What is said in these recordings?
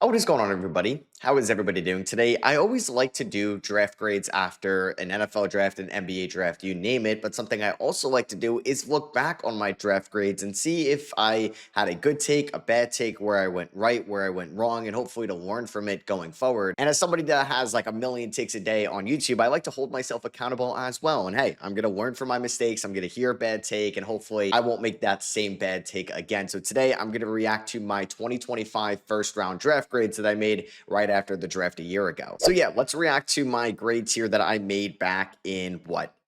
Oh, what is going on, everybody? How is everybody doing today? I always like to do draft grades after an NFL draft, an NBA draft, you name it. But something I also like to do is look back on my draft grades and see if I had a good take, a bad take, where I went right, where I went wrong, and hopefully to learn from it going forward. And as somebody that has like a million takes a day on YouTube, I like to hold myself accountable as well. And hey, I'm going to learn from my mistakes. I'm going to hear a bad take, and hopefully I won't make that same bad take again. So today I'm going to react to my 2025 first round draft grades that I made right after the draft a year ago. So yeah, let's react to my grades here that I made back in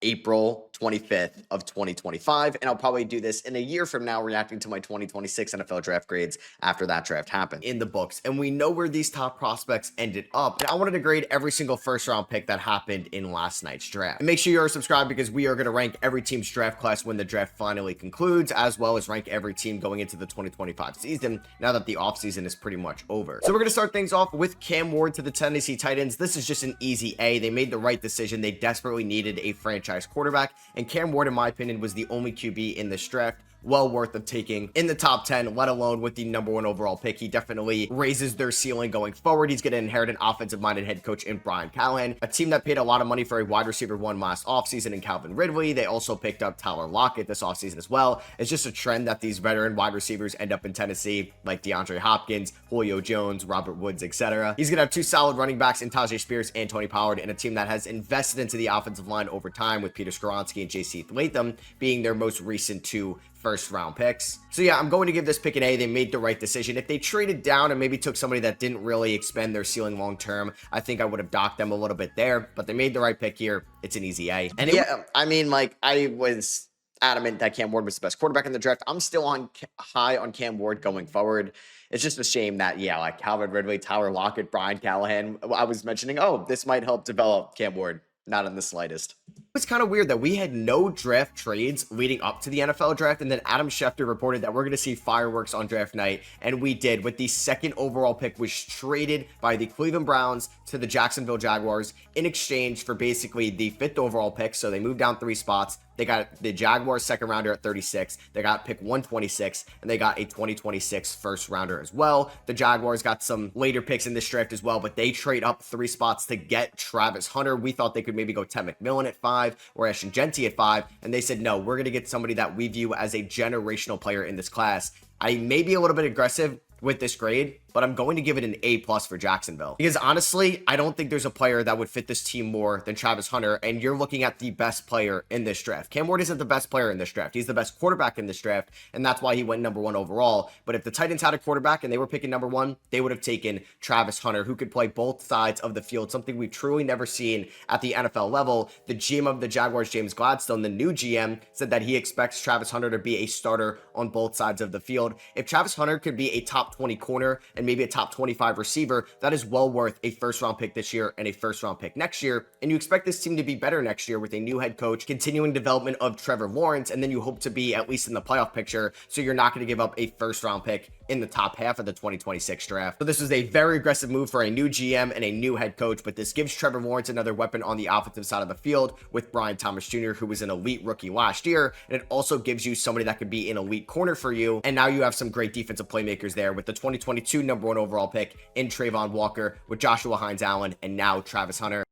April 25th of 2025, and I'll probably do this in a year from now, reacting to my 2026 NFL draft grades after that draft happened in the books. And we know where these top prospects ended up, and I wanted to grade every single first round pick that happened in last night's draft. And make sure you are subscribed because we are going to rank every team's draft class when the draft finally concludes, as well as rank every team going into the 2025 season now that the offseason is pretty much over. So we're going to start things off with Cam Ward to the Tennessee Titans. This is just an easy A. They made the right decision. They desperately needed a franchise quarterback, and Cam Ward, in my opinion, was the only QB in this draft well worth of taking in the top 10, let alone with the #1 overall pick. He definitely raises their ceiling going forward. He's going to inherit an offensive-minded head coach in Brian Callahan, a team that paid a lot of money for a wide receiver one last offseason in Calvin Ridley. They also picked up Tyler Lockett this offseason as well. It's just a trend that these veteran wide receivers end up in Tennessee, like DeAndre Hopkins, Julio Jones, Robert Woods, etc. He's going to have two solid running backs in Tajay Spears and Tony Pollard, and a team that has invested into the offensive line over time, with Peter Skoronski and J.C. Latham being their most recent two first round picks. So yeah, I'm going to give this pick an A. They made the right decision. If they traded down and maybe took somebody that didn't really expand their ceiling long term, I think I would have docked them a little bit there, but they made the right pick here. It's an easy A. And yeah, I mean, like, I was adamant that Cam Ward was the best quarterback in the draft. I'm still on high on Cam Ward going forward. It's just a shame that, yeah, like Calvin Ridley, Tyler Lockett, Brian Callahan, I was mentioning, oh, this might help develop Cam Ward. Not in the slightest. It's kind of weird that we had no draft trades leading up to the NFL draft, and then Adam Schefter reported that we're going to see fireworks on draft night, and we did, with the second overall pick was traded by the Cleveland Browns to the Jacksonville Jaguars in exchange for basically the 5th overall pick. So they moved down 3 spots. They got the Jaguars second rounder at 36. They got pick 126, and they got a 2026 first rounder as well. The Jaguars got some later picks in this draft as well, but they trade up 3 spots to get Travis Hunter. We thought they could maybe go Ted McMillan at 5 or Ashton Jeanty at 5, and they said, no, we're going to get somebody that we view as a generational player in this class. I may be a little bit aggressive with this grade, but I'm going to give it an A+ for Jacksonville, because honestly, I don't think there's a player that would fit this team more than Travis Hunter, and you're looking at the best player in this draft. Cam Ward isn't the best player in this draft. He's the best quarterback in this draft, and that's why he went #1 overall. But if the Titans had a quarterback and they were picking #1, they would have taken Travis Hunter, who could play both sides of the field, something we've truly never seen at the NFL level. The GM of the Jaguars, James Gladstone, the new GM, said that he expects Travis Hunter to be a starter on both sides of the field. If Travis Hunter could be a top 20 corner and maybe a top 25 receiver, that is well worth a first round pick this year and a first round pick next year. And you expect this team to be better next year with a new head coach, continuing development of Trevor Lawrence, and then you hope to be at least in the playoff picture, so you're not going to give up a first round pick in the top half of the 2026 draft. So this was a very aggressive move for a new GM and a new head coach, but this gives Trevor Lawrence another weapon on the offensive side of the field with Brian Thomas Jr., who was an elite rookie last year, and it also gives you somebody that could be an elite corner for you, and now you have some great defensive playmakers there with the 2022 #1 overall pick in Trayvon Walker, with Joshua Hines-Allen, and now Travis Hunter.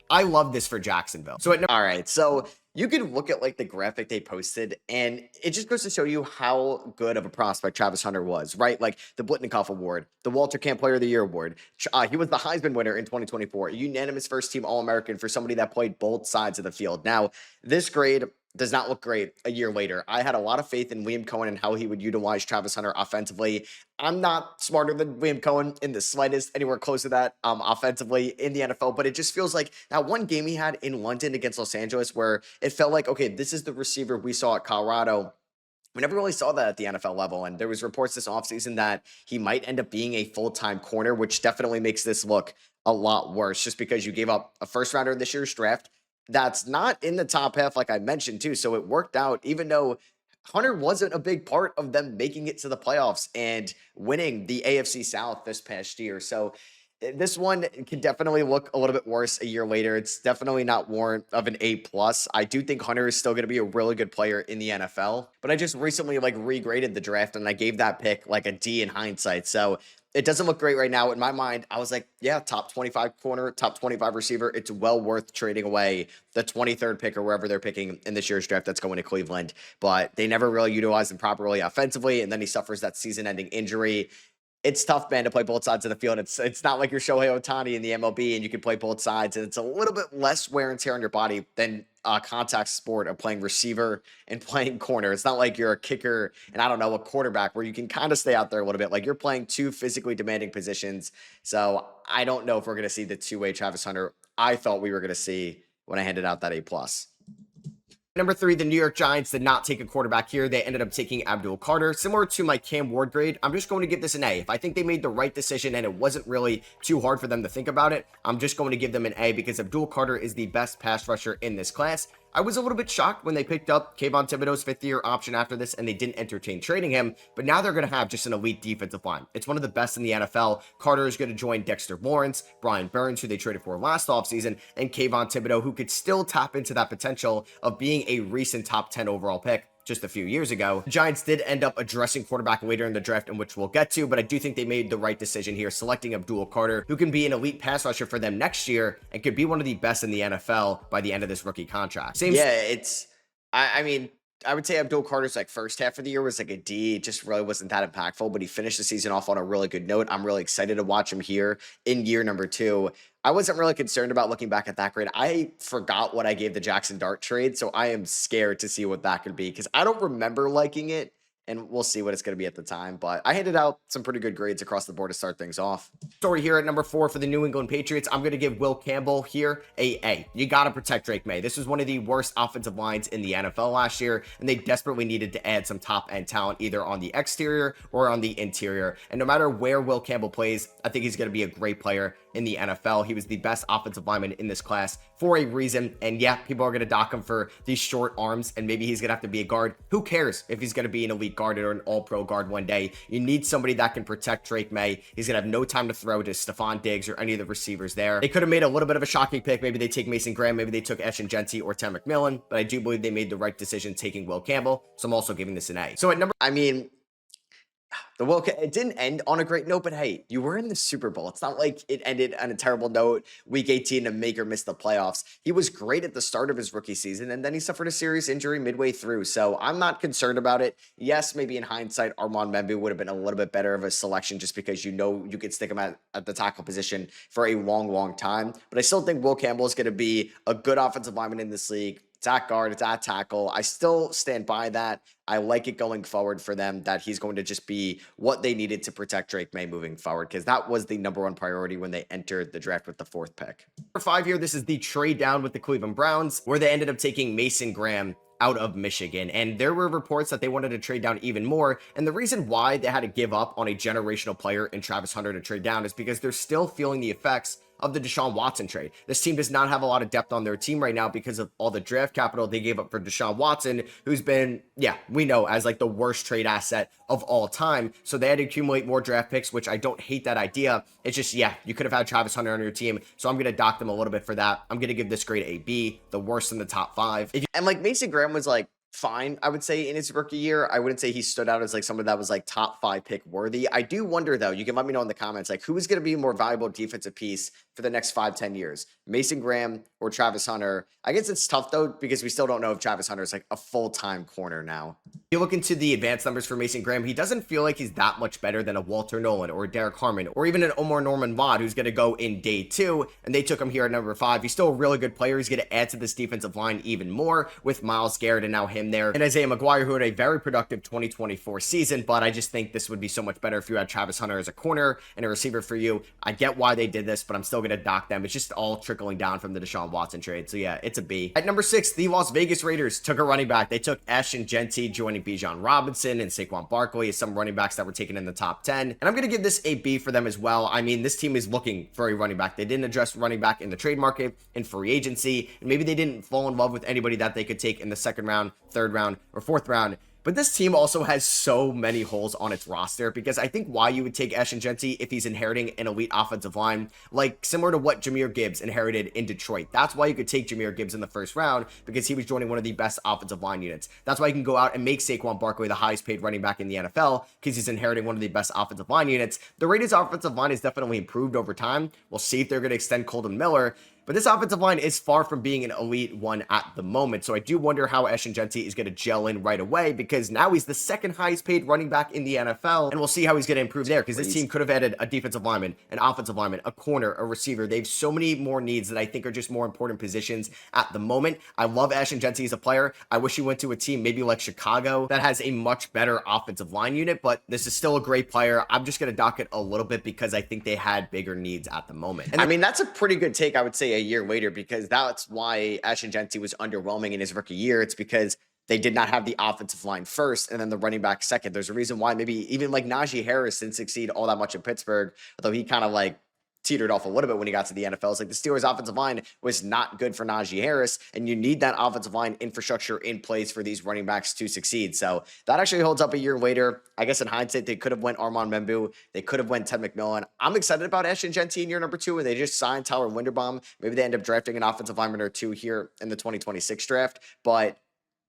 I love this for Jacksonville. So all right, so you can look at like the graphic they posted, and it just goes to show you how good of a prospect Travis Hunter was, right? Like the Blitnikoff Award, the Walter Camp Player of the Year Award. He was the Heisman winner in 2024, a unanimous first team All-American for somebody that played both sides of the field. Now, this grade does not look great a year later. I had a lot of faith in Liam Cohen and how he would utilize Travis Hunter offensively. I'm not smarter than Liam Cohen in the slightest, anywhere close to that offensively in the NFL, but it just feels like that one game he had in London against Los Angeles where it felt like, okay, this is the receiver we saw at Colorado. We never really saw that at the NFL level, and there was reports this offseason that he might end up being a full-time corner, which definitely makes this look a lot worse just because you gave up a first rounder in this year's draft. That's not in the top half, like I mentioned, too. So it worked out, even though Hunter wasn't a big part of them making it to the playoffs and winning the AFC South this past year. So This one can definitely look a little bit worse a year later. It's definitely not warrant of an A plus. I do think Hunter is still going to be a really good player in the NFL, but I just recently like regraded the draft and I gave that pick like a D in hindsight. So it doesn't look great right now. In my mind, I was like, yeah, top 25 corner, top 25 receiver. It's well worth trading away the 23rd pick or wherever they're picking in this year's draft that's going to Cleveland. But they never really utilized him properly offensively. And then he suffers that season ending injury. It's tough, man, to play both sides of the field. It's not like you're Shohei Ohtani in the MLB and you can play both sides. And it's a little bit less wear and tear on your body than a contact sport of playing receiver and playing corner. It's not like you're a kicker and I don't know, a quarterback where you can kind of stay out there a little bit. Like you're playing two physically demanding positions. So I don't know if we're going to see the two-way Travis Hunter I thought we were going to see when I handed out that A+. Number 3, the New York Giants did not take a quarterback here. They ended up taking Abdul Carter. Similar to my Cam Ward grade, I'm just going to give this an A. If I think they made the right decision and it wasn't really too hard for them to think about it, I'm just going to give them an A because Abdul Carter is the best pass rusher in this class. I was a little bit shocked when they picked up Kayvon Thibodeau's 5th-year option after this and they didn't entertain trading him, but now they're going to have just an elite defensive line. It's one of the best in the NFL. Carter is going to join Dexter Lawrence, Brian Burns, who they traded for last offseason, and Kayvon Thibodeau, who could still tap into that potential of being a recent top 10 overall pick just a few years ago. The Giants did end up addressing quarterback later in the draft, in which we'll get to, but I do think they made the right decision here, selecting Abdul Carter, who can be an elite pass rusher for them next year and could be one of the best in the NFL by the end of this rookie contract. I mean, I would say Abdul Carter's like first half of the year was like a D. It just really wasn't that impactful, but he finished the season off on a really good note. I'm really excited to watch him here in year number 2. I wasn't really concerned about looking back at that grade. I forgot what I gave the Jackson Dart trade, so I am scared to see what that could be because I don't remember liking it, and we'll see what it's going to be at the time. But I handed out some pretty good grades across the board to start things off. Story here at number 4 for the New England Patriots. I'm going to give Will Campbell here a A. You got to protect Drake May. This was one of the worst offensive lines in the NFL last year, and they desperately needed to add some top-end talent either on the exterior or on the interior. And no matter where Will Campbell plays, I think he's going to be a great player in the NFL. He was the best offensive lineman in this class for a reason. And yeah, people are going to dock him for these short arms, and maybe he's going to have to be a guard. Who cares if he's going to be an elite guard or an all-pro guard one day? You need somebody that can protect Drake May. He's going to have no time to throw to Stephon Diggs or any of the receivers there. They could have made a little bit of a shocking pick. Maybe they take Mason Graham. Maybe they took Ashton Jeanty or Tim McMillan. But I do believe they made the right decision taking Will Campbell. So I'm also giving this an A. So at number, it didn't end on a great note, but hey, you were in the Super Bowl. It's not like it ended on a terrible note. Week 18 to make or miss the playoffs. He was great at the start of his rookie season, and then he suffered a serious injury midway through. So I'm not concerned about it. Yes, maybe in hindsight, Membou would have been a little bit better of a selection just because you know you could stick him at the tackle position for a long, long time. But I still think Will Campbell is going to be a good offensive lineman in this league. It's at guard, it's at tackle. I still stand by that. I like it going forward for them that he's going to just be what they needed to protect Drake May moving forward because that was the number 1 priority when they entered the draft with the 4th pick. Number 5 here, this is the trade down with the Cleveland Browns where they ended up taking Mason Graham out of Michigan. And there were reports that they wanted to trade down even more. And the reason why they had to give up on a generational player in Travis Hunter to trade down is because they're still feeling the effects of the Deshaun Watson trade. This team does not have a lot of depth on their team right now because of all the draft capital they gave up for Deshaun Watson, who's been, we know, as like the worst trade asset of all time. So they had to accumulate more draft picks, which I don't hate that idea. It's just, you could have had Travis Hunter on your team. So I'm going to dock them a little bit for that. I'm going to give this grade a B, the worst in the top 5. And like Mason Graham was like, fine, I would say, in his rookie year. I wouldn't say he stood out as like someone that was like top 5 pick worthy. I do wonder though, you can let me know in the comments, like who is going to be a more valuable defensive piece for the next 5-10 years, Mason Graham or Travis Hunter? I guess it's tough though, because we still don't know if Travis Hunter is like a full-time corner now. You look into the advanced numbers for Mason Graham, he doesn't feel like he's that much better than a Walter Nolen or a Derek Harmon or even an Omar Norman Watt, who's going to go in day 2, and they took him here at number 5. He's still a really good player. He's going to add to this defensive line even more with Myles Garrett and now him there, and Isaiah McGuire, who had a very productive 2024 season, but I just think this would be so much better if you had Travis Hunter as a corner and a receiver for you. I get why they did this, but I'm still going to dock them. It's just all trickling down from the Deshaun Watson trade. So yeah, it's a B. At number 6, the Las Vegas Raiders took a running back. They took Ashton Jeanty, joining Bijan Robinson and Saquon Barkley as some running backs that were taken in the top 10. And I'm going to give this a B for them as well. I mean, this team is looking for a running back. They didn't address running back in the trade market, in free agency, and maybe they didn't fall in love with anybody that they could take in the 2nd round, 3rd round, or 4th round. But this team also has so many holes on its roster, because I think why you would take Ashton Jeanty if he's inheriting an elite offensive line, like similar to what Jahmyr Gibbs inherited in Detroit. That's why you could take Jahmyr Gibbs in the first round, because he was joining one of the best offensive line units. That's why you can go out and make Saquon Barkley the highest paid running back in the NFL, because he's inheriting one of the best offensive line units. The Raiders offensive line has definitely improved over time. We'll see if they're going to extend Kolton Miller. But this offensive line is far from being an elite one at the moment. So I do wonder how Ashton Jeanty is going to gel in right away, because now he's the second highest paid running back in the NFL. And we'll see how he's going to improve there, because this team could have added a defensive lineman, an offensive lineman, a corner, a receiver. They have so many more needs that I think are just more important positions at the moment. I love Ashton Jeanty as a player. I wish he went to a team maybe like Chicago that has a much better offensive line unit, but this is still a great player. I'm just going to dock it a little bit because I think they had bigger needs at the moment. And I mean, that's a pretty good take, I would say, a year later, because that's why Ashton Jeanty was underwhelming in his rookie year. It's because they did not have the offensive line first and then the running back second. There's a reason why maybe even like Najee Harris didn't succeed all that much in Pittsburgh, although he kind of like teetered off a little bit when he got to the NFL. It's like the Steelers offensive line was not good for Najee Harris, and you need that offensive line infrastructure in place for these running backs to succeed. So that actually holds up a year later. I guess in hindsight, they could have went Armanu Membou. They could have went Ted McMillan. I'm excited about Ashton Jeanty in year number 2, and they just signed Tyler Linderbaum. Maybe they end up drafting an offensive lineman or two here in the 2026 draft, but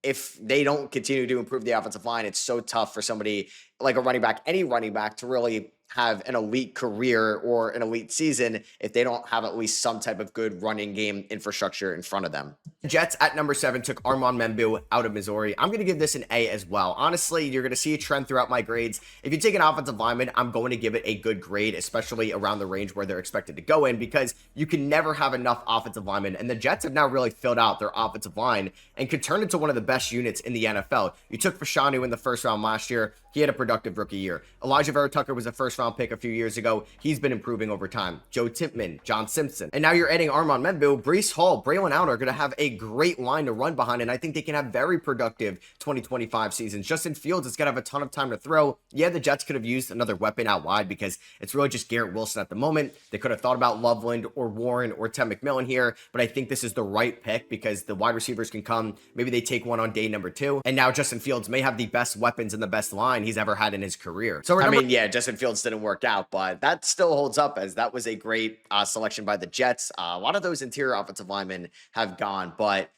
if they don't continue to improve the offensive line, it's so tough for somebody like a running back, any running back, to really have an elite career or an elite season if they don't have at least some type of good running game infrastructure in front of them. The Jets at number 7 took Armanu Membou out of Missouri. I'm going to give this an A as well. Honestly, you're going to see a trend throughout my grades. If you take an offensive lineman, I'm going to give it a good grade, especially around the range where they're expected to go in, because you can never have enough offensive linemen, and the Jets have now really filled out their offensive line and could turn into one of the best units in the NFL. You took Fashanu in the first round last year. He had a productive rookie year. Elijah Vera Tucker was a first-round pick a few years ago. He's been improving over time. Joe Tippmann, John Simpson. And now you're adding Armanu Membou. Breece Hall, Braylon Allen are going to have a great line to run behind, and I think they can have very productive 2025 seasons. Justin Fields is going to have a ton of time to throw. Yeah, the Jets could have used another weapon out wide because it's really just Garrett Wilson at the moment. They could have thought about Loveland or Warren or Ted McMillan here, but I think this is the right pick because the wide receivers can come. Maybe they take one on day number 2, and now Justin Fields may have the best weapons and the best line he's ever had in his career. So I mean, yeah, Justin Fields didn't work out, but that still holds up as that was a great selection by the Jets. A lot of those interior offensive linemen have gone, but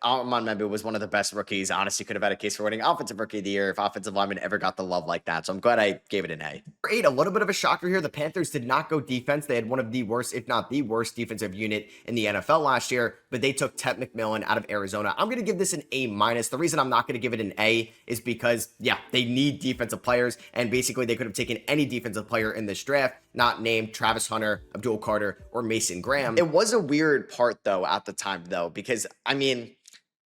Armanu Membou was one of the best rookies. Honestly, could have had a case for winning offensive rookie of the year if offensive linemen ever got the love like that. So I'm glad I gave it an A. For 8, a little bit of a shocker here. The Panthers did not go defense. They had one of the worst, if not the worst, defensive unit in the NFL last year, but they took Ted McMillan out of Arizona. I'm going to give this an A-. The reason I'm not going to give it an A is because, yeah, they need defensive players, and basically they could have taken any defensive player in this draft, not named Travis Hunter, Abdul Carter, or Mason Graham. It was a weird part, though, at the time, though, because, I mean,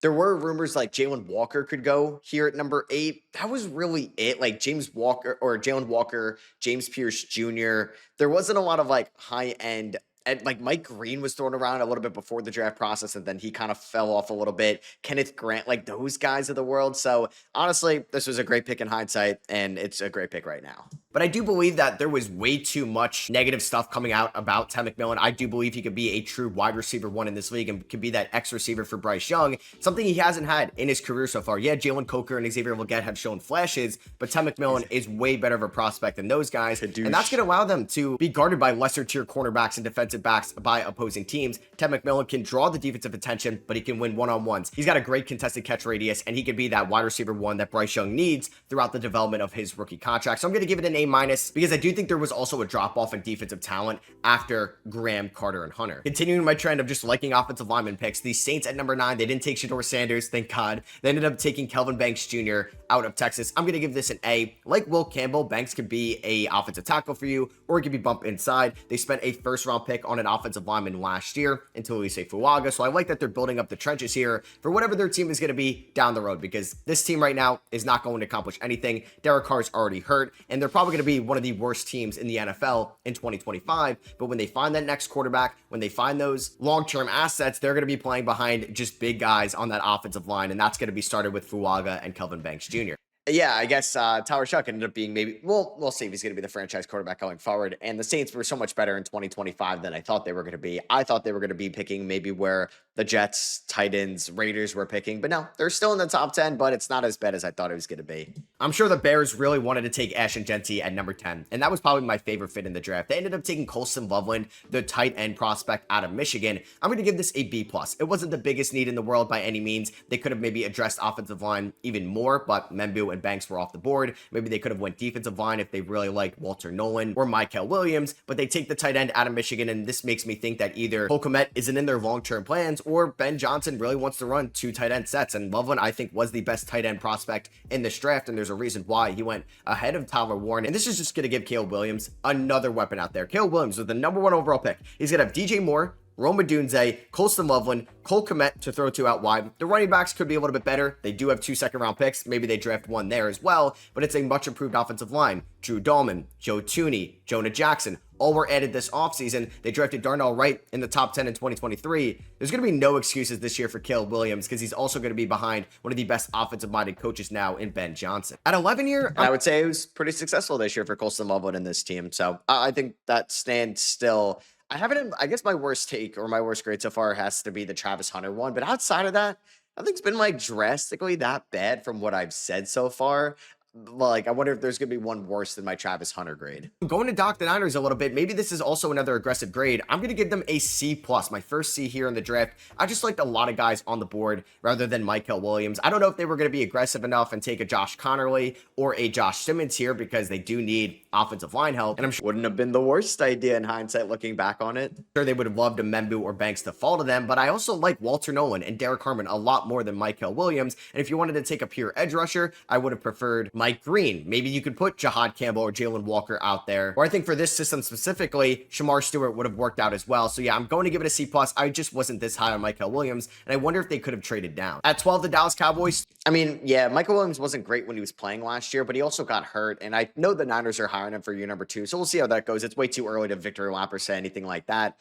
there were rumors like Jalen Walker could go here at number 8. That was really it. Like James Walker or Jalen Walker, James Pierce Jr. There wasn't a lot of like high end. And like Mike Green was thrown around a little bit before the draft process, and then he kind of fell off a little bit. Kenneth Grant, like those guys of the world. So honestly, this was a great pick in hindsight, and it's a great pick right now. But I do believe that there was way too much negative stuff coming out about Ted McMillan. I do believe he could be a true wide receiver 1 in this league and could be that X receiver for Bryce Young, something he hasn't had in his career so far. Yeah, Jalen Coker and Xavier Legette have shown flashes, but Ted McMillan is way better of a prospect than those guys, and that's going to allow them to be guarded by lesser tier cornerbacks and defensive backs by opposing teams. Ted McMillan can draw the defensive attention, but he can win one-on-ones. He's got a great contested catch radius, and he could be that wide receiver 1 that Bryce Young needs throughout the development of his rookie contract. So I'm going to give it an A- because I do think there was also a drop-off in defensive talent after Graham, Carter, and Hunter. Continuing my trend of just liking offensive lineman picks, the Saints at number 9, they didn't take Shedeur Sanders, thank God. They ended up taking Kelvin Banks Jr. out of Texas. I'm going to give this an A. Like Will Campbell, Banks could be a offensive tackle for you, or it could be bumped inside. They spent a first-round pick on an offensive lineman last year until Elise Fuaga, so I like that they're building up the trenches here for whatever their team is going to be down the road, because this team right now is not going to accomplish anything. Derek Carr's already hurt, and they're probably going to be one of the worst teams in the NFL in 2025, but when they find that next quarterback, when they find those long-term assets, they're going to be playing behind just big guys on that offensive line, and that's going to be started with Fuaga and Kelvin Banks Jr. Yeah, I guess Tyler Shuck ended up being maybe, well, we'll see if he's going to be the franchise quarterback going forward. And the Saints were so much better in 2025 than I thought they were going to be. I thought they were going to be picking maybe where the Jets, Titans, Raiders were picking, but no, they're still in the top 10, but it's not as bad as I thought it was going to be. I'm sure the Bears really wanted to take Ashton Jeanty at number 10, and that was probably my favorite fit in the draft. They ended up taking Colston Loveland, the tight end prospect out of Michigan. I'm going to give this a B+. It wasn't the biggest need in the world by any means. They could have maybe addressed offensive line even more, but Membou and Banks were off the board. Maybe they could have went defensive line if they really liked Walter Nolen or Mykel Williams, but they take the tight end out of Michigan, and this makes me think that either Komet isn't in their long-term plans or Ben Johnson really wants to run 2 tight end sets, and Loveland, I think, was the best tight end prospect in this draft, and there's a reason why he went ahead of Tyler Warren, and this is just going to give Caleb Williams another weapon out there. Caleb Williams with the #1 overall pick. He's going to have DJ Moore, Roma Dunze, Colston Loveland, Cole Kmet to throw 2 out wide. The running backs could be a little bit better. They do have 2 second-round picks. Maybe they draft 1 there as well, but it's a much-improved offensive line. Drew Dahlman, Joe Tooney, Jonah Jackson, all were added this offseason. They drafted Darnell Wright in the top 10 in 2023. There's going to be no excuses this year for Caleb Williams because he's also going to be behind one of the best offensive-minded coaches now in Ben Johnson. At 11 year, I would say it was pretty successful this year for Colston Loveland in this team, so I think that stands still. I guess my worst take or my worst grade so far has to be the Travis Hunter one. But outside of that, nothing's been like drastically that bad from what I've said so far. Like, I wonder if there's going to be one worse than my Travis Hunter grade. Going to dock the Niners a little bit, maybe this is also another aggressive grade. I'm going to give them a C+, my first C here in the draft. I just liked a lot of guys on the board rather than Mykel Williams. I don't know if they were going to be aggressive enough and take a Josh Connerly or a Josh Simmons here because they do need offensive line help, and I'm sure wouldn't have been the worst idea in hindsight looking back on it. Sure, they would have loved a Membou or Banks to fall to them, but I also like Walter Nolen and Derek Harmon a lot more than Mykel Williams, and if you wanted to take a pure edge rusher, I would have preferred Mike Green. Maybe you could put Jahdae Campbell or Jalen Walker out there, or I think for this system specifically, Shemar Stewart would have worked out as well. So yeah, I'm going to give it a C+. I just wasn't this high on Mykel Williams, and I wonder if they could have traded down. At 12, the Dallas Cowboys. I mean, yeah, Mykel Williams wasn't great when he was playing last year, but he also got hurt, and I know the Niners are hiring him for year number 2, so we'll see how that goes. It's way too early to victory lap or say anything like that.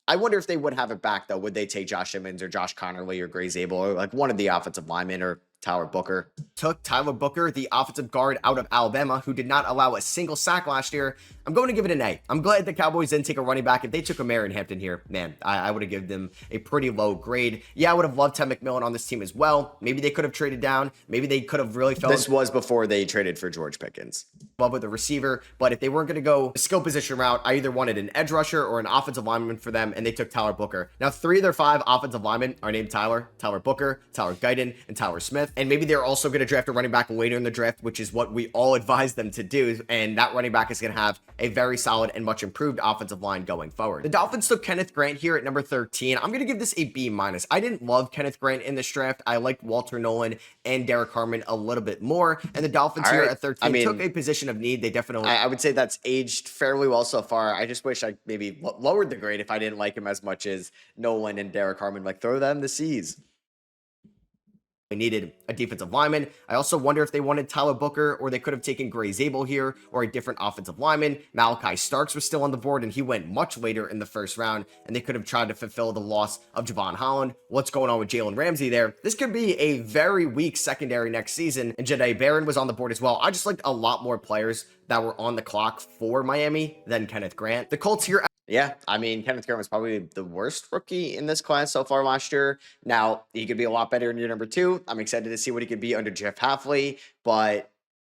I wonder if they would have it back, though. Would they take Josh Simmons or Josh Connerly or Gray Zabel or like one of the offensive linemen or Tyler Booker? Took Tyler Booker, the offensive guard out of Alabama, who did not allow a single sack last year. I'm going to give it an A. I'm glad the Cowboys didn't take a running back. If they took a Marion Hampton here, man, I would have given them a pretty low grade. Yeah, I would have loved Ted McMillan on this team as well. Maybe they could have traded down. Maybe they could have really felt. This was before they traded for George Pickens. Love with the receiver, but if they weren't going to go the skill position route, I either wanted an edge rusher or an offensive lineman for them, and they took Tyler Booker. Now, 3 of their 5 offensive linemen are named Tyler Booker, Tyler Guyton, and Tyler Smith, and maybe they're also going to draft a running back later in the draft, which is what we all advise them to do, and that running back is going to have a very solid and much improved offensive line going forward. The Dolphins took Kenneth Grant here at number 13. I'm going to give this a B-. I didn't love Kenneth Grant in this draft. I liked Walter Nolen and Derek Harmon a little bit more, and the Dolphins here at 13 took a position of need. They definitely, I would say that's aged fairly well so far. I just wish I maybe lowered the grade if I didn't like him as much as Nolen and Derek Harmon. Like, throw them the C's. They needed a defensive lineman. I also wonder if they wanted Tyler Booker, or they could have taken Gray Zabel here, or a different offensive lineman. Malachi Starks was still on the board, and he went much later in the first round, and they could have tried to fulfill the loss of Javon Holland. What's going on with Jalen Ramsey there? This could be a very weak secondary next season, and Jahdae Barron was on the board as well. I just liked a lot more players that were on the clock for Miami than Kenneth Grant. The Colts here. Yeah, I mean, Kenneth Grant was probably the worst rookie in this class so far last year. Now, he could be a lot better in year number 2. I'm excited to see what he could be under Jeff Hafley, but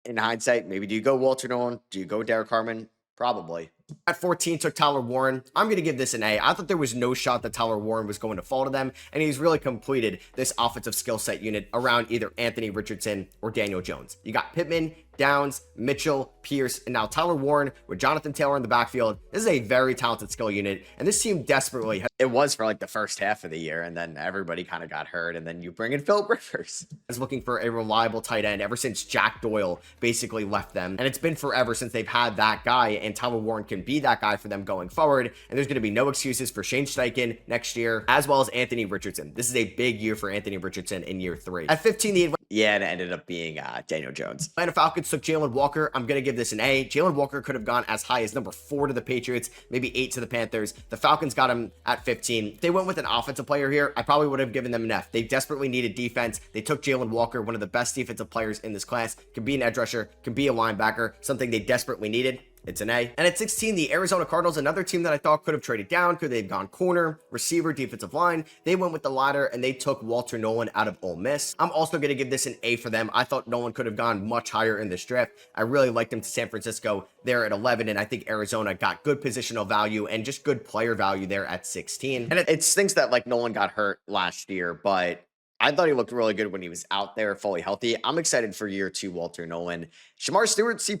in hindsight, maybe do you go Walter Nolen? Do you go Derek Harmon? Probably. At 14, took Tyler Warren. I'm going to give this an A. I thought there was no shot that Tyler Warren was going to fall to them, and he's really completed this offensive skill set unit around either Anthony Richardson or Daniel Jones. You got Pittman, Downs, Mitchell, Pierce, and now Tyler Warren with Jonathan Taylor in the backfield. This is a very talented skill unit, and this team desperately it was for like the first half of the year, and then everybody kind of got hurt, and then you bring in Philip Rivers. Is looking for a reliable tight end ever since Jack Doyle basically left them, and it's been forever since they've had that guy, and Tyler Warren can be that guy for them going forward, and there's going to be no excuses for Shane Steichen next year, as well as Anthony Richardson. This is a big year for Anthony Richardson in year 3. At 15, the Yeah, and it ended up being Daniel Jones. Atlanta Falcons took Jalen Walker. I'm going to give this an A. Jalen Walker could have gone as high as number 4 to the Patriots, maybe 8 to the Panthers. The Falcons got him at 15. If they went with an offensive player here, I probably would have given them an F. They desperately needed defense. They took Jalen Walker, one of the best defensive players in this class. Can be an edge rusher, can be a linebacker, something they desperately needed. It's an A. And at 16, the Arizona Cardinals, another team that I thought could have traded down. Could they've gone corner, receiver, defensive line. They went with the latter, and they took Walter Nolen out of Ole Miss. I'm also going to give this an A for them. I thought Nolen could have gone much higher in this draft. I really liked him to San Francisco there at 11, and I think Arizona got good positional value and just good player value there at 16. And it stinks that like Nolen got hurt last year, but I thought he looked really good when he was out there fully healthy. I'm excited for year 2 Walter Nolen. Shemar Stewart, C+.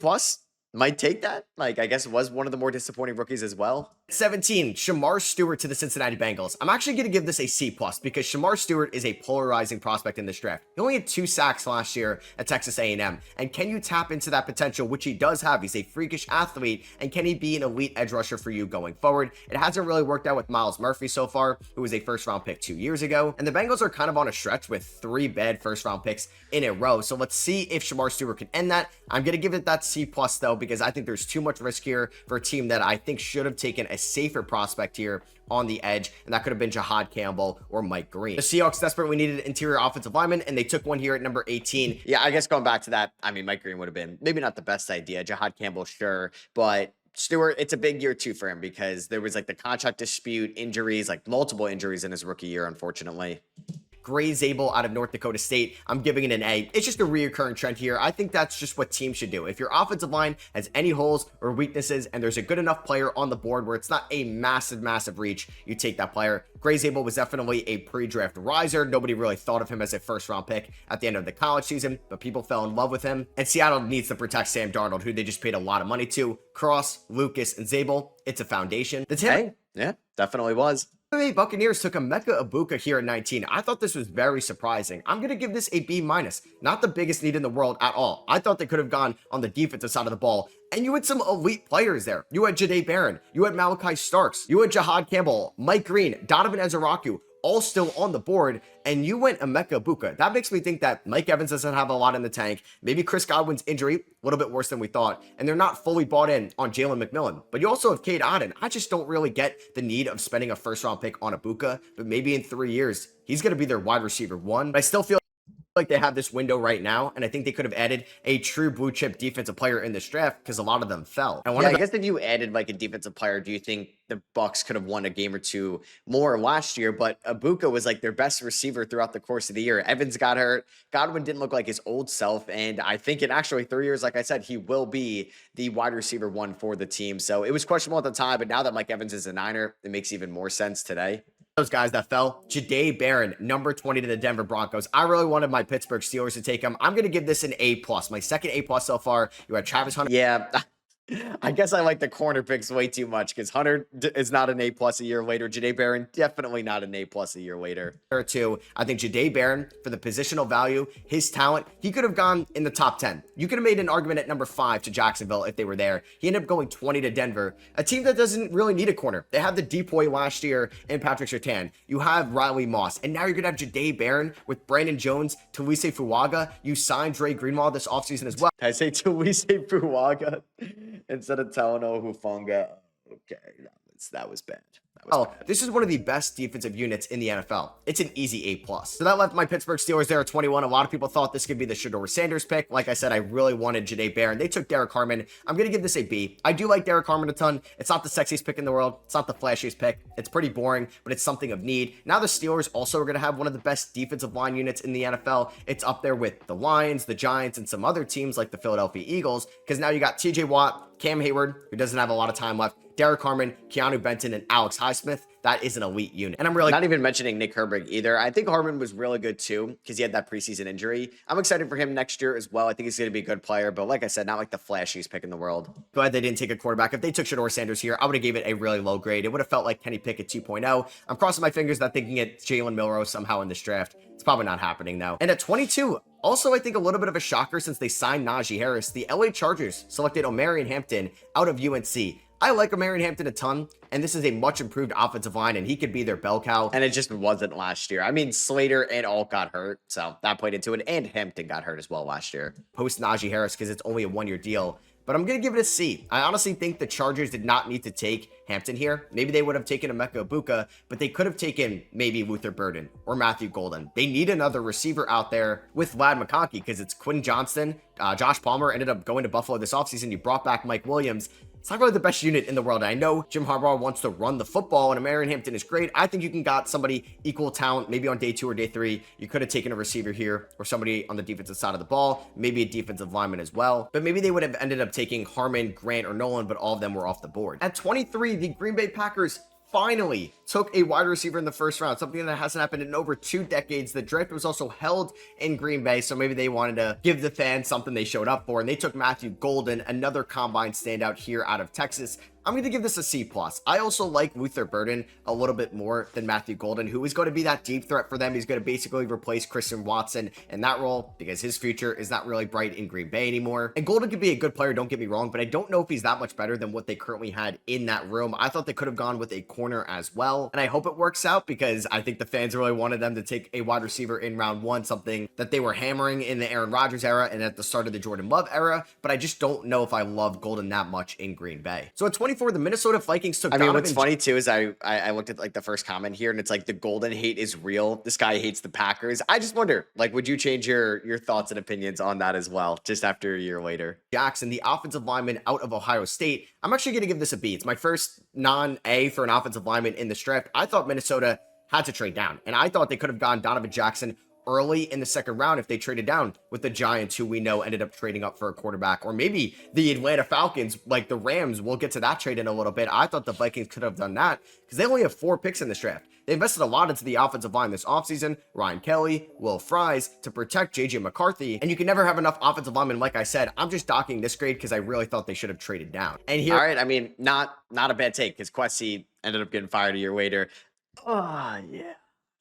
Might take that. Like, I guess it was one of the more disappointing rookies as well. 17, Shemar Stewart to the Cincinnati Bengals. I'm actually going to give this a C+, because Shemar Stewart is a polarizing prospect in this draft. He only had 2 sacks last year at Texas A&M. And can you tap into that potential, which he does have? He's a freakish athlete. And can he be an elite edge rusher for you going forward? It hasn't really worked out with Myles Murphy so far, who was a first-round pick 2 years ago. And the Bengals are kind of on a stretch with 3 bad first-round picks in a row. So let's see if Shemar Stewart can end that. I'm going to give it that C+, though, because I think there's too much risk here for a team that I think should have taken a safer prospect here on the edge, and that could have been Jahdae Campbell or Mike Green. The Seahawks desperately needed an interior offensive lineman, and they took one here at number 18. Yeah, I guess going back to that, I mean, Mike Green would have been maybe not the best idea. Jahdae Campbell, sure, but Stewart, it's a big year 2 for him because there was like the contract dispute, injuries, like multiple injuries in his rookie year, unfortunately. Zabel out of North Dakota State. I'm giving it an A. It's just a reoccurring trend here. I think that's just what teams should do. If your offensive line has any holes or weaknesses and there's a good enough player on the board where it's not a massive reach, you take that player. Zabel was definitely a pre-draft riser. Nobody really thought of him as a first-round pick at the end of the college season, but people fell in love with him. And Seattle needs to protect Sam Darnold, who they just paid a lot of money to. Cross, Lucas, and Zabel, it's a foundation. Yeah, definitely was. The Buccaneers took Emeka Egbuka here at 19. I thought this was very surprising. I'm going to give this a B-. Not the biggest need in the world at all. I thought they could have gone on the defensive side of the ball. And you had some elite players there. You had Jahdae Barron. You had Malachi Starks. You had Jahdae Campbell, Mike Green, Donovan Ezeraku, all still on the board, and you went Emeka Egbuka. That makes me think that Mike Evans doesn't have a lot in the tank. Maybe Chris Godwin's injury, a little bit worse than we thought, and they're not fully bought in on Jalen McMillan. But you also have Cade Otton. I just don't really get the need of spending a first-round pick on Egbuka, but maybe in 3 years, he's going to be their wide receiver 1. But I still feel like they have this window right now, and I think they could have added a true blue chip defensive player in this draft because a lot of them fell. And I guess if you added like a defensive player, do you think the Bucs could have won a game or 2 more last year? But Egbuka was like their best receiver throughout the course of the year. Evans got hurt. Godwin didn't look like his old self, and I think in actually 3 years, like I said, he will be the wide receiver 1 for the team. So it was questionable at the time, but now that Mike Evans is a Niner, it makes even more sense today. Those guys that fell. Jahdae Barron, number 20 to the Denver Broncos. I really wanted my Pittsburgh Steelers to take him. I'm going to give this an A+. My second A+ so far. You had Travis Hunter. Yeah, I guess I like the corner picks way too much because Hunter is not an A+ a year later. Jahdae Barron, definitely not an A+ a year later. Too. I think Jahdae Barron, for the positional value, his talent, he could have gone in the top 10. You could have made an argument at number 5 to Jacksonville if they were there. He ended up going 20 to Denver, a team that doesn't really need a corner. They had the depoy last year in Patrick Surtain. You have Riley Moss, and now you're going to have Jahdae Barron with Brandon Jones, Talise Fuaga. You signed Dre Greenlaw this offseason as well. I say Talise Fuaga instead of Talanoa Hufanga. Okay, that was bad. This is one of the best defensive units in the NFL. It's an easy A+. So that left my Pittsburgh Steelers there at 21. A lot of people thought this could be the Shedeur Sanders pick. Like I said, I really wanted Jahdae Barron. They took Derek Harmon. I'm going to give this a B. I do like Derek Harmon a ton. It's not the sexiest pick in the world. It's not the flashiest pick. It's pretty boring, but it's something of need. Now the Steelers also are going to have one of the best defensive line units in the NFL. It's up there with the Lions, the Giants, and some other teams like the Philadelphia Eagles, because now you got TJ Watt, Cam Hayward, who doesn't have a lot of time left, Derek Harmon, Keanu Benton, and Alex Highsmith. That is an elite unit. And I'm really not even mentioning Nick Herbig either. I think Harmon was really good too because he had that preseason injury. I'm excited for him next year as well. I think he's going to be a good player, but like I said, not like the flashiest pick in the world. Glad they didn't take a quarterback. If they took Shedeur Sanders here, I would have gave it a really low grade. It would have felt like Kenny Pickett 2.0. I'm crossing my fingers that thinking it's Jalen Milroe somehow in this draft. It's probably not happening though. And at 22, also, I think a little bit of a shocker since they signed Najee Harris. The LA Chargers selected Omarion Hampton out of UNC. I like Omarion Hampton a ton, and this is a much improved offensive line, and he could be their bell cow. And it just wasn't last year. I mean, Slater and Alt got hurt, so that played into it, and Hampton got hurt as well last year. Post Najee Harris because it's only a one-year deal. But I'm going to give it a C. I honestly think the Chargers did not need to take Hampton here. Maybe they would have taken Emeka Egbuka, but they could have taken maybe Luther Burden or Matthew Golden. They need another receiver out there with Vlad McConkey because it's Quinn Johnston. Josh Palmer ended up going to Buffalo this offseason. You brought back Mykel Williams. It's not really the best unit in the world. I know Jim Harbaugh wants to run the football, and Omarion Hampton is great. I think you can got somebody equal talent, maybe on day 2 or day 3. You could have taken a receiver here or somebody on the defensive side of the ball, maybe a defensive lineman as well. But maybe they would have ended up taking Harmon, Grant, or Nolen, but all of them were off the board. At 23, the Green Bay Packers finally took a wide receiver in the first round, something that hasn't happened in over 2 decades. The draft was also held in Green Bay, so maybe they wanted to give the fans something they showed up for, and they took Matthew Golden, another combine standout here out of Texas. I'm going to give this a C+. I also like Luther Burden a little bit more than Matthew Golden, who is going to be that deep threat for them. He's going to basically replace Christian Watson in that role because his future is not really bright in Green Bay anymore. And Golden could be a good player, don't get me wrong, but I don't know if he's that much better than what they currently had in that room. I thought they could have gone with a corner as well, and I hope it works out because I think the fans really wanted them to take a wide receiver in round 1, something that they were hammering in the Aaron Rodgers era and at the start of the Jordan Love era, but I just don't know if I love Golden that much in Green Bay. So at 24, the Minnesota Vikings took What's funny too is I looked at like the first comment here, and it's like the Golden hate is real. This guy hates the Packers. I just wonder, like, would you change your thoughts and opinions on that as well, just after a year later? Jackson, the offensive lineman out of Ohio State. I'm actually going to give this a B. It's my first non-A for an offensive lineman in this draft. I thought Minnesota had to trade down, and I thought they could have gone Donovan Jackson early in the second round if they traded down with the Giants, who we know ended up trading up for a quarterback, or maybe the Atlanta Falcons, like the Rams. We'll get to that trade in a little bit. I thought the Vikings could have done that because they only have 4 picks in this draft. They invested a lot into the offensive line this offseason. Ryan Kelly, Will Fries to protect J.J. McCarthy, and you can never have enough offensive linemen. Like I said, I'm just docking this grade because I really thought they should have traded down. And here, all right, I mean, not a bad take because Quessy ended up getting fired a year later. Oh yeah.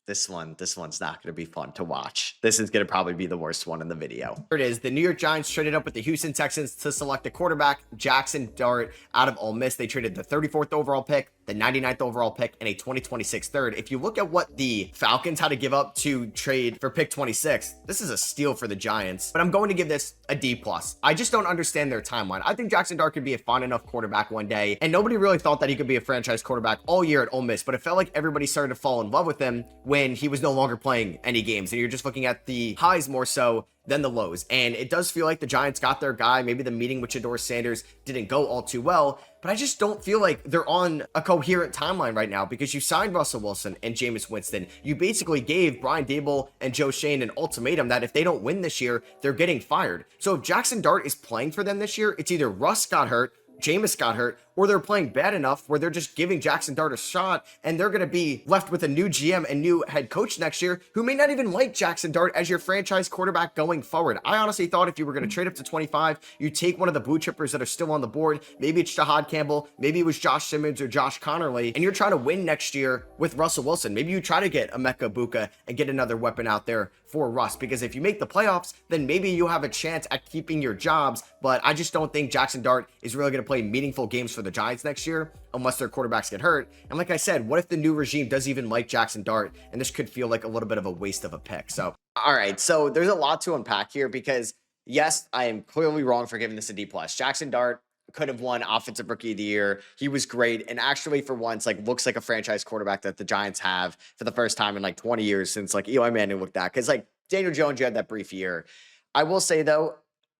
This one's not going to be fun to watch. This is going to probably be the worst one in the video. Here it is. The New York Giants traded up with the Houston Texans to select a quarterback, Jackson Dart, out of Ole Miss. They traded the 34th overall pick, the 99th overall pick, and a 2026 third. If you look at what the Falcons had to give up to trade for pick 26, this is a steal for the Giants. But I'm going to give this a D+. I just don't understand their timeline. I think Jackson Dart could be a fine enough quarterback one day, and nobody really thought that he could be a franchise quarterback all year at Ole Miss, but it felt like everybody started to fall in love with him when he was no longer playing any games, and you're just looking at the highs more so than the lows. And it does feel like the Giants got their guy. Maybe the meeting with Shedeur Sanders didn't go all too well, but I just don't feel like they're on a coherent timeline right now because you signed Russell Wilson and Jameis Winston. You basically gave Brian Daboll and Joe Schoen an ultimatum that if they don't win this year, they're getting fired. So if Jackson Dart is playing for them this year, it's either Russ got hurt, Jameis got hurt, or they're playing bad enough where they're just giving Jackson Dart a shot, and they're going to be left with a new GM and new head coach next year who may not even like Jackson Dart as your franchise quarterback going forward. I honestly thought if you were going to trade up to 25, you take one of the blue chippers that are still on the board. Maybe it's Jahdae Campbell, maybe it was Josh Simmons or Josh Connerly, and you're trying to win next year with Russell Wilson. Maybe you try to get Emeka Egbuka and get another weapon out there for Russ, because if you make the playoffs, then maybe you have a chance at keeping your jobs. But I just don't think Jackson Dart is really going to play meaningful games for the Giants next year unless their quarterbacks get hurt. And like I said, what if the new regime does even like Jackson Dart, and this could feel like a little bit of a waste of a pick? So all right, so there's a lot to unpack here because yes, I am clearly wrong for giving this a D+. Jackson Dart could have won Offensive Rookie of the Year. He was great, and actually for once, like, looks like a franchise quarterback that the Giants have for the first time in like 20 years since like Eli Manning looked at. Because like Daniel Jones, you had that brief year. I will say though,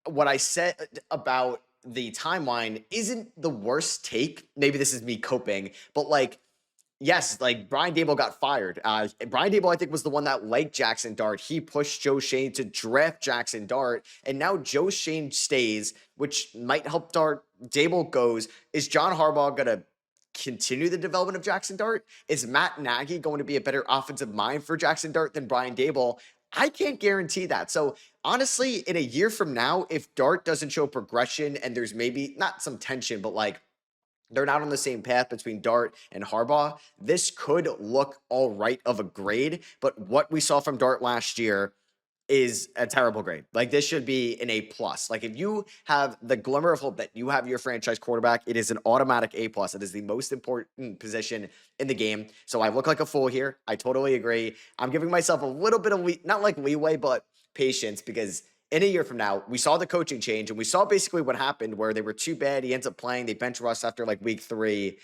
what I said about the timeline isn't the worst take. Maybe this is me coping, but like, yes, like Brian Daboll got fired. Brian Daboll, I think, was the one that liked Jackson Dart. He pushed Joe Schoen to draft Jackson Dart, and now Joe Schoen stays, which might help Dart. Daboll goes. Is John Harbaugh going to continue the development of Jackson Dart? Is Matt Nagy going to be a better offensive mind for Jackson Dart than Brian Daboll? I can't guarantee that. So honestly, in a year from now, if Dart doesn't show progression and there's maybe not some tension, but like they're not on the same path between Dart and Harbaugh, this could look all right of a grade. But what we saw from Dart last year is a terrible grade. Like, this should be an A plus. Like, if you have the glimmer of hope that you have your franchise quarterback, it is an automatic A plus. It is the most important position in the game. So I look like a fool here. I totally agree. I'm giving myself a little bit of not like leeway, but patience, because in a year from now, we saw the coaching change and we saw basically what happened where they were too bad. He ends up playing. They bench Russ after like week 3.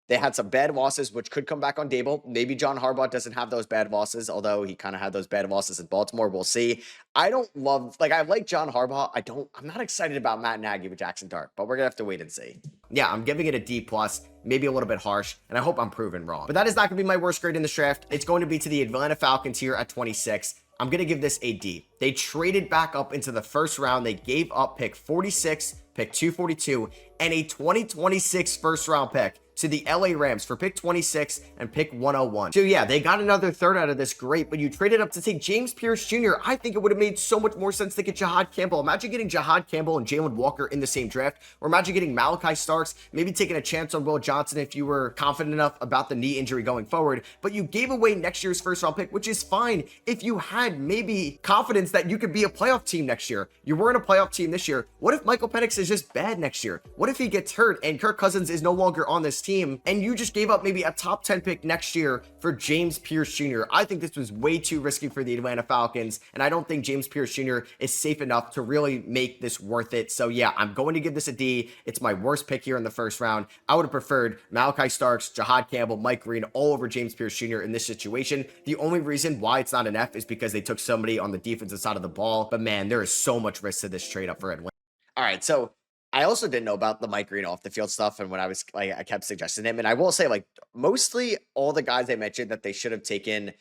They had some bad losses, which could come back on Zabel. Maybe John Harbaugh doesn't have those bad losses, although he kind of had those bad losses in Baltimore. We'll see. I don't love, like, I like John Harbaugh. I'm not excited about Matt Nagy with Jackson Dart, but we're going to have to wait and see. Yeah, I'm giving it a D plus, maybe a little bit harsh, and I hope I'm proven wrong. But that is not going to be my worst grade in this draft. It's going to be to the Atlanta Falcons here at 26. I'm going to give this a D. They traded back up into the first round. They gave up pick 46, pick 242, and a 2026 first round pick to the LA Rams for pick 26 and pick 101. So yeah, they got another third out of this, great, but you traded up to take James Pierce Jr. I think it would have made so much more sense to get Jahdae Campbell. Imagine getting Jahdae Campbell and Jalen Walker in the same draft, or imagine getting Malachi Starks, maybe taking a chance on Will Johnson if you were confident enough about the knee injury going forward, but you gave away next year's first round pick, which is fine if you had maybe confidence that you could be a playoff team next year. You weren't a playoff team this year. What if Michael Penix is just bad next year? What if he gets hurt and Kirk Cousins is no longer on this team and you just gave up maybe a top 10 pick next year for James Pierce Jr.? I think this was way too risky for the Atlanta Falcons, and I don't think James Pierce Jr. is safe enough to really make this worth it. So yeah, I'm going to give this a D. It's my worst pick here in the first round. I would have preferred Malachi Starks, Jahdae Campbell, Mike Green all over James Pierce Jr. in this situation. The only reason why it's not an F is because they took somebody on the defensive side of the ball. But man, there is so much risk to this trade up for Atlanta. All right, so I also didn't know about the Mike Green off the field stuff, and when I was like, I kept suggesting him, and I will say, like, mostly all the guys I mentioned that they should have taken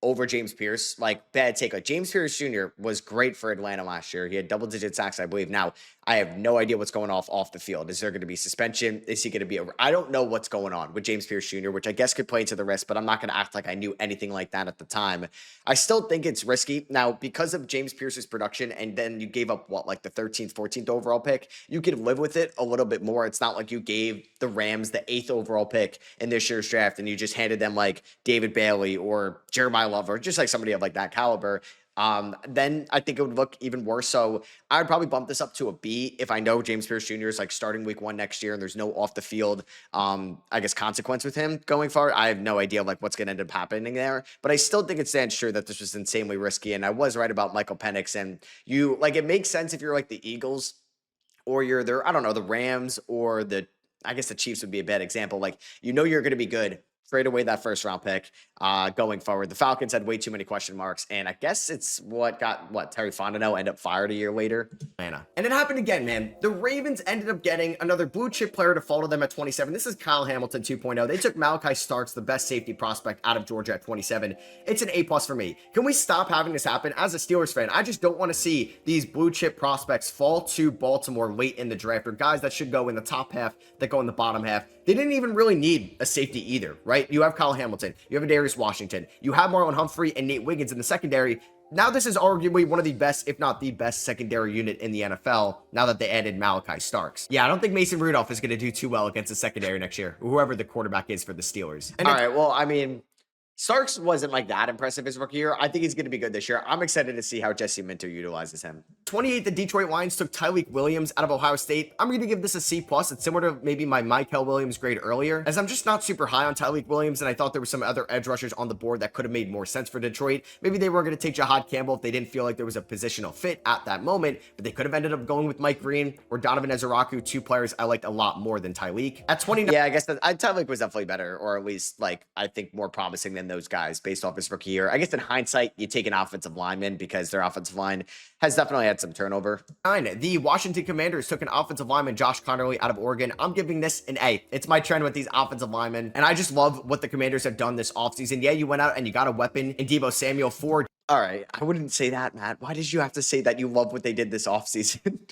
over James Pierce, like, bad take. Like, James Pierce Jr. was great for Atlanta last year. He had double-digit sacks, I believe. Now, I have no idea what's going off the field. Is there going to be suspension? Is he going to be over? I don't know what's going on with James Pierce Jr., which I guess could play into the risk, but I'm not going to act like I knew anything like that at the time. I still think it's risky. Now, because of James Pierce's production, and then you gave up, what, like the 13th, 14th overall pick, you could live with it a little bit more. It's not like you gave the Rams the 8th overall pick in this year's draft, and you just handed them, like, David Bailey or Jeremiah Love, or just like somebody of like that caliber. Then I think it would look even worse. So I would probably bump this up to a B if I know James Pierce Jr. is like starting week 1 next year and there's no off the field, I guess, consequence with him going forward. I have no idea like what's going to end up happening there, but I still think it stands true that this was insanely risky. And I was right about Michael Penix, and you like, it makes sense if you're like the Eagles or you're there, I don't know, the Rams or I guess the Chiefs would be a bad example. Like, you know, you're going to be good. Trade away that first round pick going forward. The Falcons had way too many question marks, and I guess it's what Terry Fontenot ended up fired a year later. Atlanta. And it happened again, man. The Ravens ended up getting another blue chip player to fall to them at 27. This is Kyle Hamilton 2.0. They took Malachi Starks, the best safety prospect out of Georgia, at 27. It's an A plus for me. Can we stop having this happen? As a Steelers fan, I just don't want to see these blue chip prospects fall to Baltimore late in the draft, or guys that should go in the top half that go in the bottom half. They didn't even really need a safety either, right? You have Kyle Hamilton, you have Darius Washington, you have Marlon Humphrey and Nate Wiggins in the secondary. Now this is arguably one of the best, if not the best, secondary unit in the NFL now that they added Malachi Starks. Yeah, I don't think Mason Rudolph is going to do too well against the secondary next year, whoever the quarterback is for the Steelers. And all right, well, I mean, Starks wasn't like that impressive his rookie year. I think he's going to be good this year. I'm excited to see how Jesse Minter utilizes him. 28, the Detroit Lions took Mykel Williams out of Ohio State. I'm going to give this a C+. It's similar to maybe my Mykel Williams grade earlier, as I'm just not super high on Mykel Williams, and I thought there were some other edge rushers on the board that could have made more sense for Detroit. Maybe they were going to take Jahdae Campbell if they didn't feel like there was a positional fit at that moment, but they could have ended up going with Mike Green or Donovan Ezeraku, 2 players I liked a lot more than Mykel. At 29, yeah, I guess that Mykel was definitely better, or at least like I think more promising than those guys based off his rookie year. I guess in hindsight, you take an offensive lineman because their offensive line has definitely had some turnover. The Washington Commanders took an offensive lineman, Josh Connerly, out of Oregon. I'm giving this an A. It's my trend with these offensive linemen, and I just love what the Commanders have done this offseason. Yeah, you went out and you got a weapon in Deebo Samuel for... All right, I wouldn't say that, Matt. Why did you have to say that you love what they did this offseason?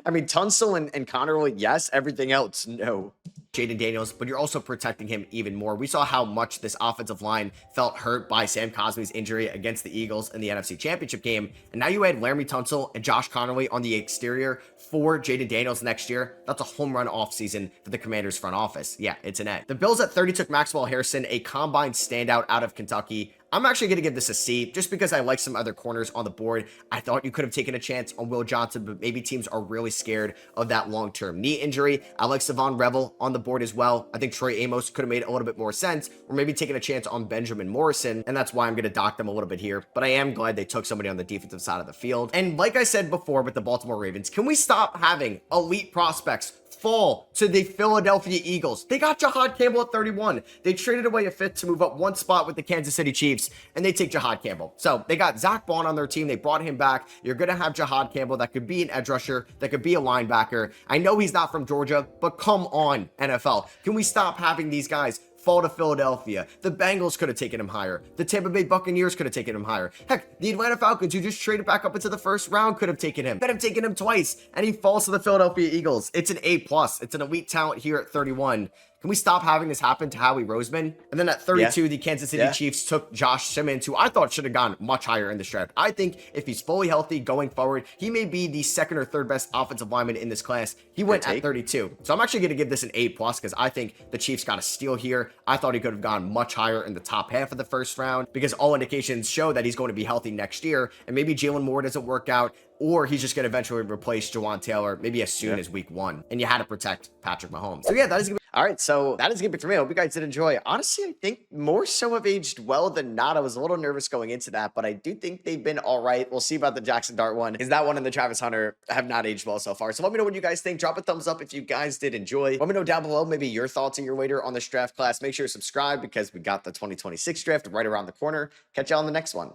I mean, Tunsil and Connerly, yes. Everything else, no. Jaden Daniels, but you're also protecting him even more. We saw how much this offensive line felt hurt by Sam Cosmi's injury against the Eagles in the NFC Championship game, and now you add Laramie Tunsil and Josh Connerly on the exterior for Jaden Daniels next year. That's a home run offseason for the Commanders front office. Yeah, it's an A. The Bills at 30 took Maxwell Harrison, a combine standout out of Kentucky. I'm actually going to give this a C just because I like some other corners on the board. I thought you could have taken a chance on Will Johnson, but maybe teams are really scared of that long-term knee injury. I like Savon Revel on the board as well. I think Troy Amos could have made a little bit more sense, or maybe taking a chance on Benjamin Morrison, and that's why I'm going to dock them a little bit here. But I am glad they took somebody on the defensive side of the field. And like I said before with the Baltimore Ravens, can we stop having elite prospects fall to the Philadelphia Eagles? They got Jahdae Campbell at 31. They traded away a fifth to move up one spot with the Kansas City Chiefs, and they take Jahdae Campbell. So they got Zach Bond on their team. They brought him back. You're going to have Jahdae Campbell that could be an edge rusher, that could be a linebacker. I know he's not from Georgia, but come on, NFL. Can we stop having these guys fall to Philadelphia? The Bengals could have taken him higher. The Tampa Bay Buccaneers could have taken him higher. Heck, the Atlanta Falcons, who just traded back up into the first round, could have taken him. Could have taken him twice, and he falls to the Philadelphia Eagles. It's an A+. It's an elite talent here at 31. Can we stop having this happen to Howie Roseman? And then at 32, the Kansas City Chiefs took Josh Simmons, who I thought should have gone much higher in this draft. I think if he's fully healthy going forward, he may be the second or third best offensive lineman in this class. He went at 32. So I'm actually going to give this an A+ because I think the Chiefs got a steal here. I thought he could have gone much higher in the top half of the first round because all indications show that he's going to be healthy next year. And maybe Jalen Moore doesn't work out, or he's just going to eventually replace Jawan Taylor maybe as soon as week 1. And you had to protect Patrick Mahomes. So yeah, that is going to be All right, so that is going to be for me. I hope you guys did enjoy. Honestly, I think more so have aged well than not. I was a little nervous going into that, but I do think they've been all right. We'll see about the Jackson Dart one. Is that one and the Travis Hunter have not aged well so far. So let me know what you guys think. Drop a thumbs up if you guys did enjoy. Let me know down below maybe your thoughts and your waiter on this draft class. Make sure to subscribe because we got the 2026 draft right around the corner. Catch y'all on the next one.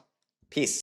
Peace.